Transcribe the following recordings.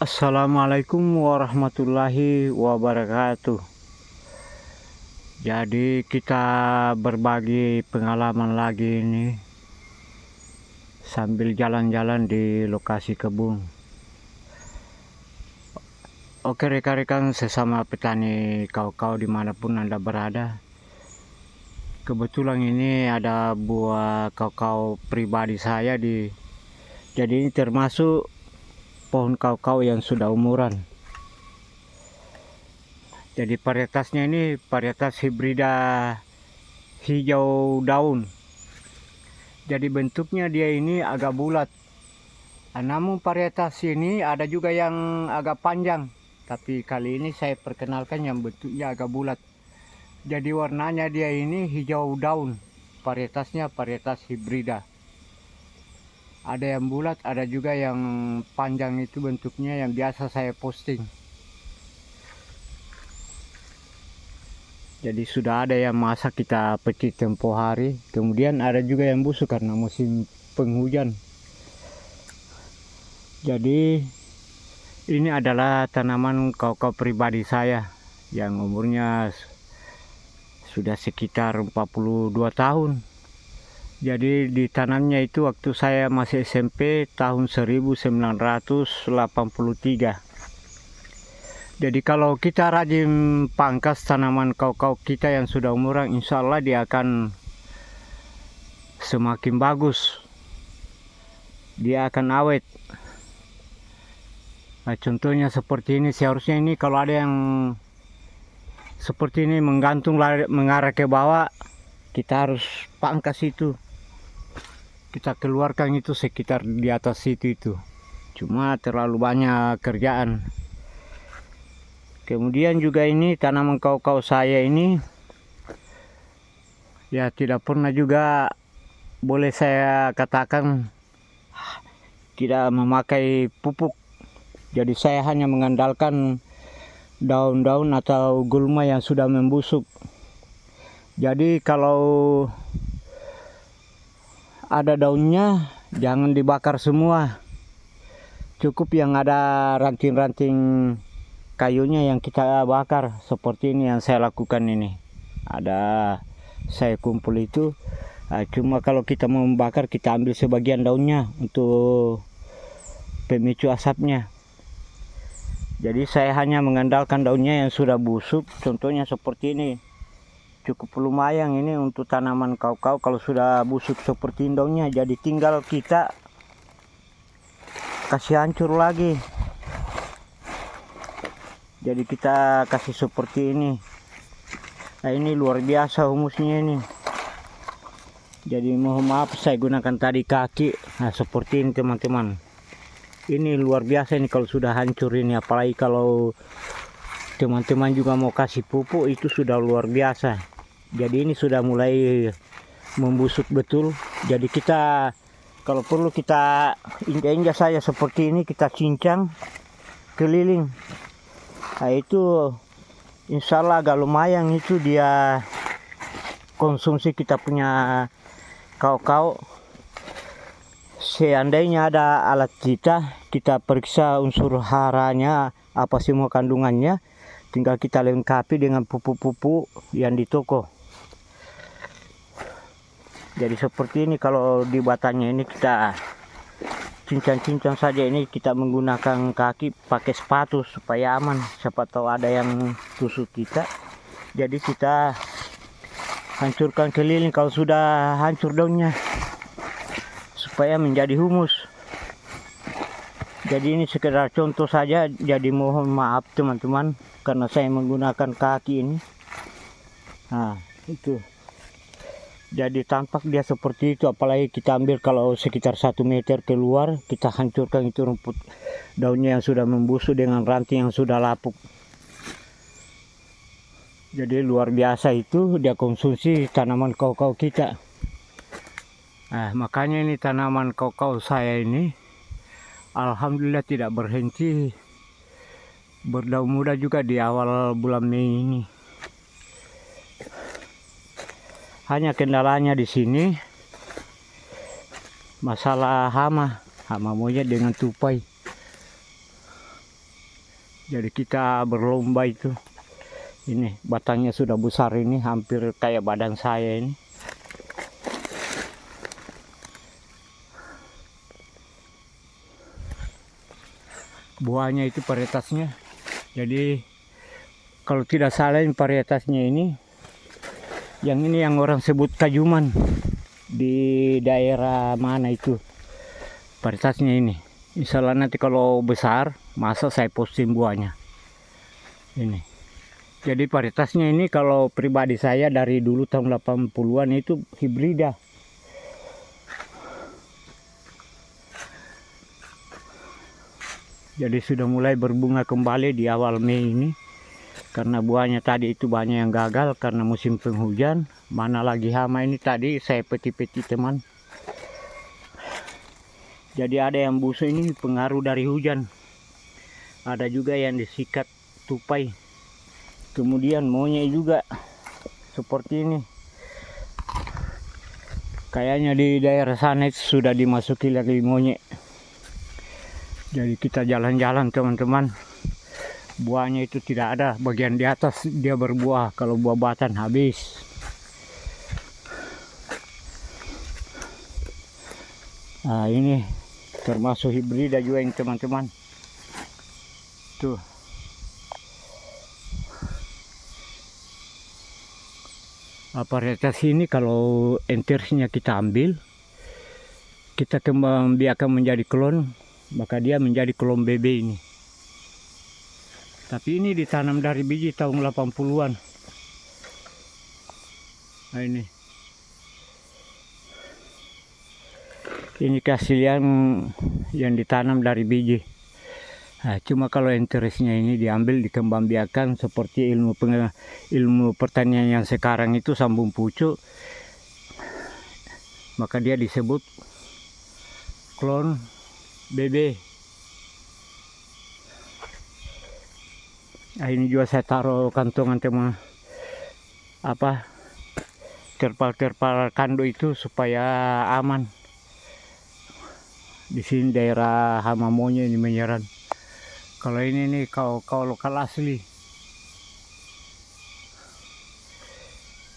Assalamualaikum warahmatullahi wabarakatuh. Jadi kita berbagi pengalaman lagi ini sambil jalan-jalan di lokasi kebun. Oke rekan-rekan sesama petani kau-kau dimanapun Anda berada. Kebetulan ini ada buah kau-kau pribadi saya jadi ini termasuk pohon kau-kau yang sudah umuran. Jadi varietasnya ini varietas hibrida hijau daun. Jadi bentuknya dia ini agak bulat. Namun varietas ini ada juga yang agak panjang. Tapi kali ini saya perkenalkan yang bentuknya agak bulat. Jadi warnanya dia ini hijau daun. Varietasnya varietas hibrida. Ada yang bulat, ada juga yang panjang itu bentuknya yang biasa saya posting. Jadi sudah ada yang masak kita petik tempo hari. Kemudian ada juga yang busuk karena musim penghujan. Jadi ini adalah tanaman kau-kau pribadi saya yang umurnya sudah sekitar 42 tahun. Jadi ditanamnya itu waktu saya masih SMP tahun 1983. Jadi kalau kita rajin pangkas tanaman kau-kau kita yang sudah umuran, insya Allah dia akan semakin bagus. Dia akan awet. Nah, contohnya seperti ini, seharusnya ini kalau ada yang seperti ini menggantung mengarah ke bawah, kita harus pangkas itu. Kita keluarkan itu sekitar di atas itu. Cuma terlalu banyak kerjaan. Kemudian juga ini tanaman kau-kau saya ini ya tidak pernah juga boleh saya katakan tidak memakai pupuk. Jadi saya hanya mengandalkan daun-daun atau gulma yang sudah membusuk. Jadi kalau ada daunnya jangan dibakar semua. Cukup yang ada ranting-ranting kayunya yang kita bakar. Seperti ini yang saya lakukan ini. Ada saya kumpul itu. Cuma kalau kita mau membakar kita ambil sebagian daunnya untuk pemicu asapnya. Jadi saya hanya mengandalkan daunnya yang sudah busuk, contohnya seperti ini. Cukup lumayan ini untuk tanaman kau-kau kalau sudah busuk seperti ini daunnya. Jadi tinggal kita kasih hancur lagi. Jadi kita kasih seperti ini. Nah ini luar biasa humusnya ini. Jadi mohon maaf saya gunakan tadi kaki. Nah seperti ini teman-teman. Ini luar biasa ini kalau sudah hancur ini, apalagi kalau teman-teman juga mau kasih pupuk itu sudah luar biasa. Jadi ini sudah mulai membusuk betul. Jadi kita kalau perlu kita injak-injak saja seperti ini, kita cincang keliling. Nah itu insya Allah agak lumayan itu dia konsumsi kita punya kau-kau. Seandainya ada alat kita periksa unsur haranya, apa semua kandungannya, tinggal kita lengkapi dengan pupuk-pupuk yang di toko. Jadi seperti ini kalau di batangnya ini kita cincang-cincang saja, ini kita menggunakan kaki pakai sepatu supaya aman. Siapa tahu ada yang tusuk kita. Jadi kita hancurkan keliling kalau sudah hancur daunnya, supaya menjadi humus. Jadi ini sekedar contoh saja, jadi mohon maaf teman-teman karena saya menggunakan kaki ini. Nah itu jadi tampak dia seperti itu, apalagi kita ambil kalau sekitar 1 meter keluar, kita hancurkan itu rumput daunnya yang sudah membusuk dengan ranting yang sudah lapuk. Jadi luar biasa itu dia konsumsi tanaman kau-kau kita. Nah, makanya ini tanaman kau-kau saya ini alhamdulillah tidak berhenti berdaun muda juga di awal bulan Mei ini. Hanya kendalanya di sini masalah hama monyet dengan tupai. Jadi kita berlomba itu. Ini batangnya sudah besar, ini hampir kayak badan saya ini. Buahnya itu varietasnya. Jadi kalau tidak salah varietasnya ini, yang ini yang orang sebut kajuman di daerah mana itu. Varietasnya ini. Misalnya nanti kalau besar, masa saya posting buahnya. Ini. Jadi varietasnya ini kalau pribadi saya dari dulu tahun 80-an itu hibrida. Jadi sudah mulai berbunga kembali di awal Mei ini. Karena buahnya tadi itu banyak yang gagal karena musim penghujan. Mana lagi hama ini tadi saya peti-peti teman. Jadi ada yang busuk ini pengaruh dari hujan. Ada juga yang disikat tupai. Kemudian monyet juga seperti ini. Kayaknya di daerah sana itu sudah dimasuki lagi monyet. Jadi kita jalan-jalan teman-teman. Buahnya itu tidak ada. Bagian di atas dia berbuah. Kalau buah batan habis. Nah ini termasuk hibrida juga ini teman-teman. Tuh. Varietas ini kalau entersnya kita ambil, kita biarkan menjadi klon, maka dia menjadi klon BB ini. Tapi ini ditanam dari biji tahun 80-an. Nah ini. Ini keaslian yang ditanam dari biji. Nah, cuma kalau enteresnya ini diambil dikembangbiakan seperti ilmu pertanian yang sekarang itu sambung pucuk, maka dia disebut klon BB. Nah, ini juga saya taruh kantongan teman terpal kando itu supaya aman. Di sini daerah hama monyet ini menyerang. Kalau ini nih kau lokal asli.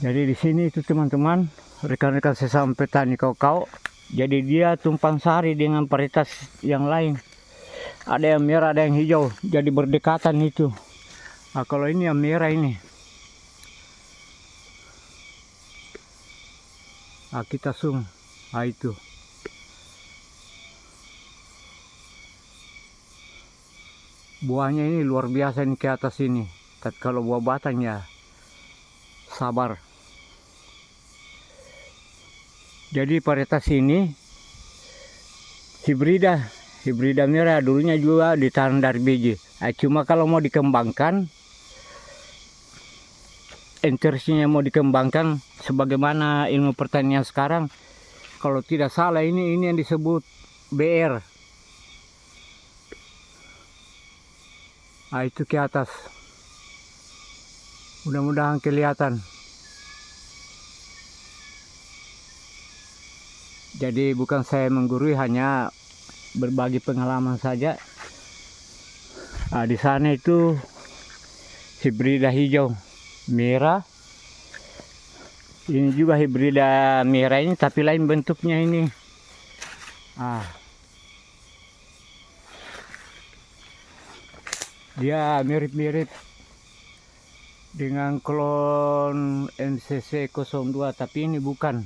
Jadi di sini itu teman-teman, rekan-rekan sesama petani kau. Jadi dia tumpang sari dengan varietas yang lain. Ada yang merah, ada yang hijau. Jadi berdekatan itu. Nah, kalau ini yang merah ini. Nah, kita zoom. Nah, itu. Buahnya ini luar biasa ini ke atas ini. Tapi kalau buah batang ya sabar. Jadi varietas ini hibrida merah, dulunya juga ditanam dari biji. Cuma kalau mau dikembangkan, entersnya mau dikembangkan sebagaimana ilmu pertanian sekarang. Kalau tidak salah ini yang disebut BR. Nah, itu ke atas. Mudah-mudahan kelihatan. Jadi bukan saya menggurui, hanya berbagi pengalaman saja. Nah, di sana itu hibrida hijau merah. Ini juga hibrida merah ini tapi lain bentuknya ini. Dia mirip-mirip dengan klon MCC 02, tapi ini bukan.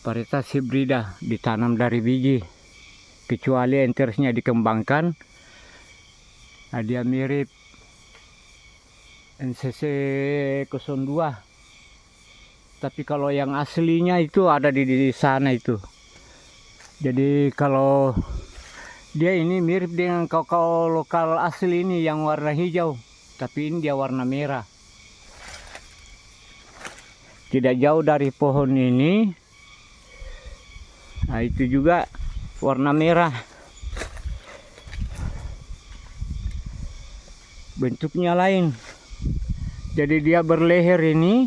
Varietas hibrida ditanam dari biji. Kecuali entersnya dikembangkan. Nah, dia mirip MCC 02. Tapi kalau yang aslinya itu ada di sana itu. Jadi kalau dia ini mirip dengan kakao lokal asli ini yang warna hijau, tapi ini dia warna merah. Tidak jauh dari pohon ini, nah itu juga warna merah. Bentuknya lain. Jadi dia berleher ini,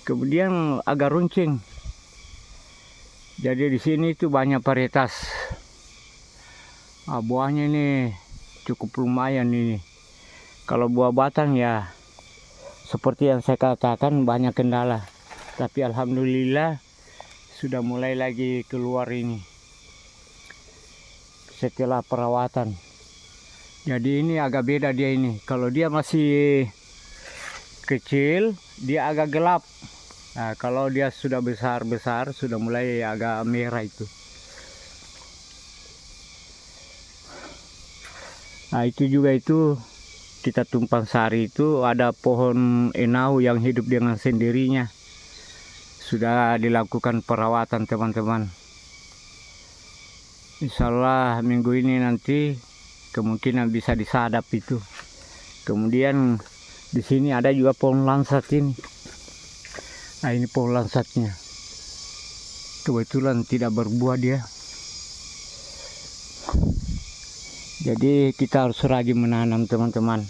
kemudian agak runcing. Jadi di sini itu banyak varietas. Buahnya ini cukup lumayan ini. Kalau buah batang ya seperti yang saya katakan banyak kendala. Tapi alhamdulillah sudah mulai lagi keluar ini setelah perawatan. Jadi ini agak beda dia ini. Kalau dia masih kecil dia agak gelap. Nah, kalau dia sudah besar-besar sudah mulai agak merah itu. Nah, itu juga itu kita tumpang sari itu ada pohon enau yang hidup dengan sendirinya. Sudah dilakukan perawatan teman-teman. Insya Allah minggu ini nanti kemungkinan bisa disadap itu. Kemudian di sini ada juga pohon langsat ini. Nah, ini pohon langsatnya. Kebetulan tidak berbuah dia. Jadi kita harus rajin menanam teman-teman.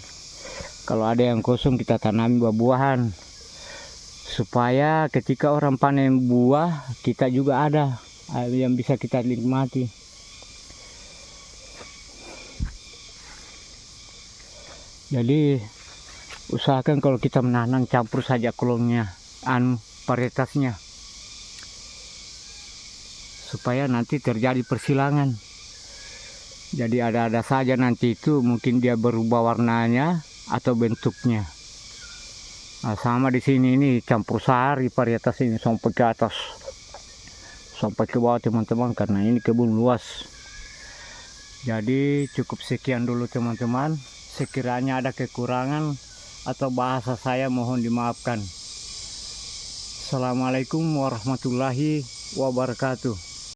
Kalau ada yang kosong kita tanami buah-buahan. Supaya ketika orang panen buah kita juga ada yang bisa kita nikmati. Jadi usahakan kalau kita menanam campur saja klonnya, varietasnya, supaya nanti terjadi persilangan. Jadi ada-ada saja nanti itu mungkin dia berubah warnanya atau bentuknya. Nah, sama di sini ini campur sari varietas ini sampai ke atas, sampai ke bawah teman-teman, karena ini kebun luas. Jadi cukup sekian dulu teman-teman. Sekiranya ada kekurangan atau bahasa saya mohon dimaafkan. Assalamualaikum warahmatullahi wabarakatuh.